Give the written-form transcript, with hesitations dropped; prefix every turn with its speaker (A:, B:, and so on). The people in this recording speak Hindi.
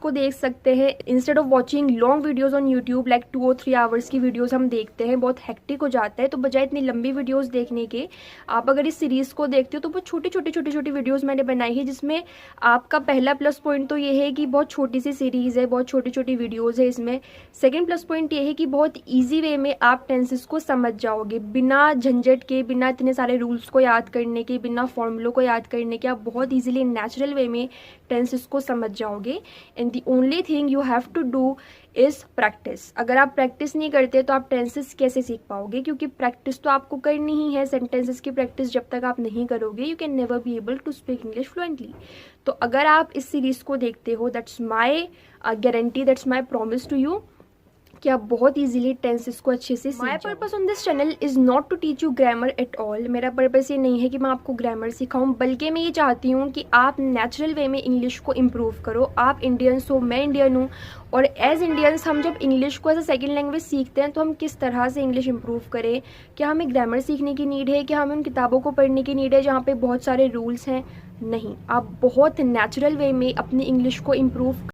A: को देख सकते हैं। Instead of watching long videos on YouTube like 2 और 3 आवर्स की वीडियोस हम देखते हैं, बहुत हेक्टिक हो जाता है। तो बजाय इतनी लंबी वीडियोस देखने के आप अगर इस सीरीज़ को देखते हो तो बहुत छोटी छोटी वीडियोस मैंने बनाई है, जिसमें आपका पहला प्लस पॉइंट तो ये है कि बहुत छोटी सी सीरीज़ है, बहुत छोटी छोटी वीडियोज़ है इसमें। सेकेंड प्लस पॉइंट ये है कि बहुत ईजी वे में आप टेंसेस को समझ जाओगे, बिना झंझट के, बिना इतने सारे रूल्स को याद करने के, बिना फॉर्मूलों को याद करने के, आप बहुत ईजिली नेचुरल वे में टेंसेस को समझ जाओगे। And the only thing you have to do is practice. अगर आप प्रैक्टिस नहीं करते तो आप टेंसेस कैसे सीख पाओगे, क्योंकि प्रैक्टिस तो आपको करनी ही है। सेंटेंसेस की प्रैक्टिस जब तक आप नहीं करोगे you can never be able to speak English fluently. तो अगर आप इस सीरीज़ को देखते हो, that's my guarantee, that's my promise to you कि आप बहुत इजीली टेंसेस को अच्छे से सीख जाओगे। My purpose on this channel is not to teach you grammar at all. मेरा पर्पस ये नहीं है कि मैं आपको ग्रामर सिखाऊं, बल्कि मैं ये चाहती हूँ कि आप नेचुरल वे में इंग्लिश को इम्प्रूव करो। आप इंडियंस हो, मैं इंडियन हूँ, और एज इंडियंस हम जब इंग्लिश को एज अ सेकेंड लैंग्वेज सीखते हैं तो हम किस तरह से इंग्लिश इंप्रूव करें। क्या हमें ग्रामर सीखने की नीड है, क्या हमें उन किताबों को पढ़ने की नीड है जहाँ पे बहुत सारे रूल्स हैं? नहीं, आप बहुत नेचुरल वे में अपनी इंग्लिश को इम्प्रूव